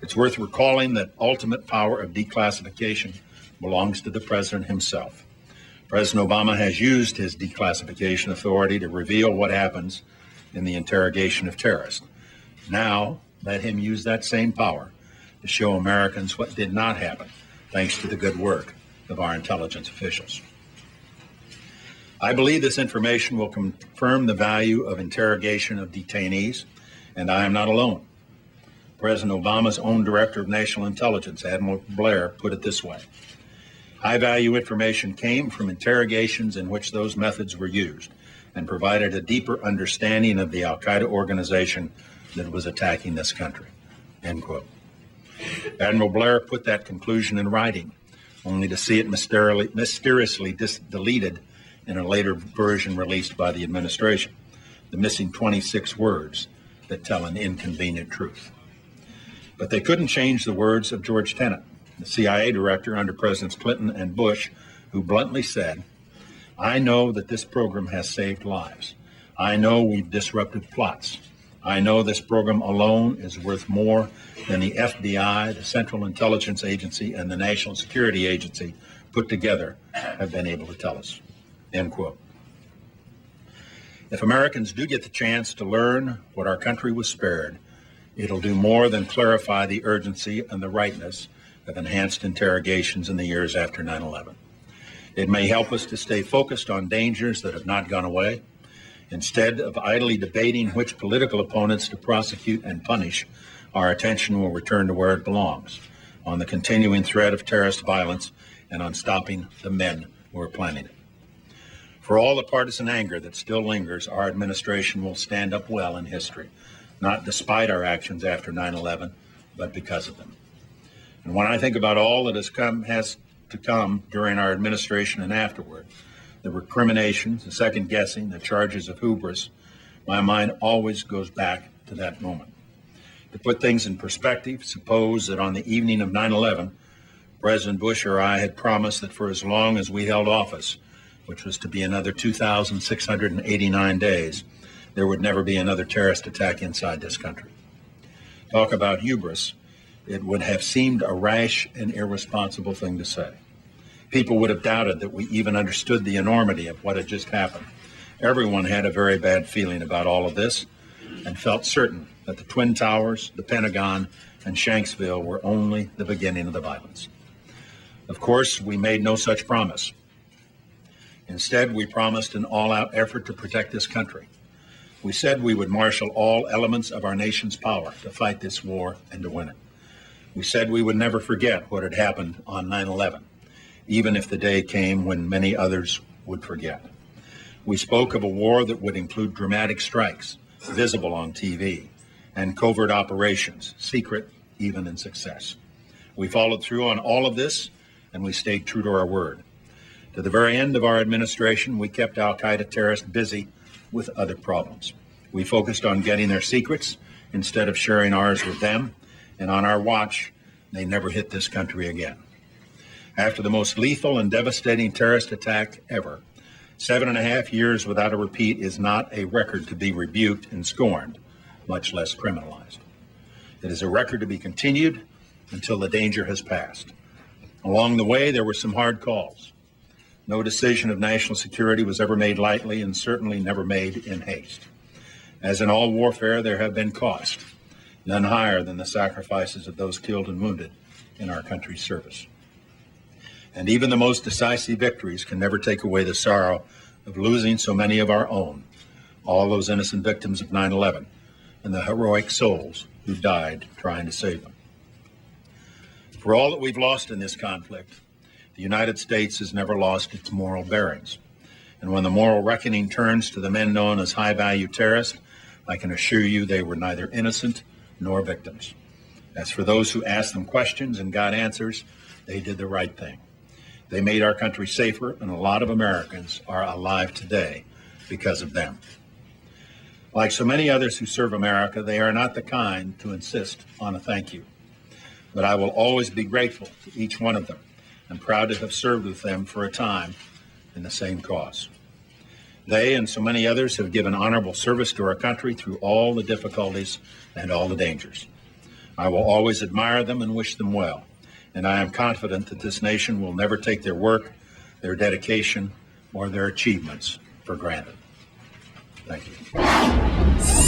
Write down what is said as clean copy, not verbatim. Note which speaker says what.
Speaker 1: It's worth recalling that ultimate power of declassification belongs to the president himself. President Obama has used his declassification authority to reveal what happens in the interrogation of terrorists. Now, let him use that same power to show Americans what did not happen, thanks to the good work of our intelligence officials. I believe this information will confirm the value of interrogation of detainees, and I am not alone. President Obama's own Director of National Intelligence, Admiral Blair, put it this way: high-value information came from interrogations in which those methods were used and provided a deeper understanding of the al-Qaeda organization that was attacking this country, end quote. Admiral Blair put that conclusion in writing, only to see it mysteriously deleted in a later version released by the administration, the missing 26 words that tell an inconvenient truth. But they couldn't change the words of George Tenet, the CIA director under Presidents Clinton and Bush, who bluntly said, "I know that this program has saved lives. I know we've disrupted plots. I know this program alone is worth more than the FBI, the Central Intelligence Agency, and the National Security Agency put together have been able to tell us," end quote. If Americans do get the chance to learn what our country was spared, it'll do more than clarify the urgency and the rightness of enhanced interrogations in the years after 9/11. It may help us to stay focused on dangers that have not gone away. Instead of idly debating which political opponents to prosecute and punish, our attention will return to where it belongs, on the continuing threat of terrorist violence and on stopping the men who are planning it. For all the partisan anger that still lingers, our administration will stand up well in history, not despite our actions after 9/11, but because of them. And when I think about all that has to come during our administration and afterward, the recriminations, the second guessing, the charges of hubris, my mind always goes back to that moment. To put things in perspective, suppose that on the evening of 9/11, President Bush or I had promised that for as long as we held office, which was to be another 2,689 days, there would never be another terrorist attack inside this country. Talk about hubris. It would have seemed a rash and irresponsible thing to say. People would have doubted that we even understood the enormity of what had just happened. Everyone had a very bad feeling about all of this and felt certain that the Twin Towers, the Pentagon, and Shanksville were only the beginning of the violence. Of course, we made no such promise. Instead, we promised an all-out effort to protect this country. We said we would marshal all elements of our nation's power to fight this war and to win it. We said we would never forget what had happened on 9/11, even if the day came when many others would forget. We spoke of a war that would include dramatic strikes, visible on TV, and covert operations, secret even in success. We followed through on all of this, and we stayed true to our word. To the very end of our administration, we kept al-Qaeda terrorists busy with other problems. We focused on getting their secrets instead of sharing ours with them, and on our watch, they never hit this country again. After the most lethal and devastating terrorist attack ever, 7.5 years without a repeat is not a record to be rebuked and scorned, much less criminalized. It is a record to be continued until the danger has passed. Along the way, there were some hard calls. No decision of national security was ever made lightly and certainly never made in haste. As in all warfare, there have been costs, none higher than the sacrifices of those killed and wounded in our country's service. And even the most decisive victories can never take away the sorrow of losing so many of our own, all those innocent victims of 9/11, and the heroic souls who died trying to save them. For all that we've lost in this conflict, the United States has never lost its moral bearings. And when the moral reckoning turns to the men known as high-value terrorists, I can assure you they were neither innocent nor victims. As for those who asked them questions and got answers, they did the right thing. They made our country safer, and a lot of Americans are alive today because of them. Like so many others who serve America, they are not the kind to insist on a thank you. But I will always be grateful to each one of them and proud to have served with them for a time in the same cause. They and so many others have given honorable service to our country through all the difficulties and all the dangers. I will always admire them and wish them well, and I am confident that this nation will never take their work, their dedication, or their achievements for granted. Thank you.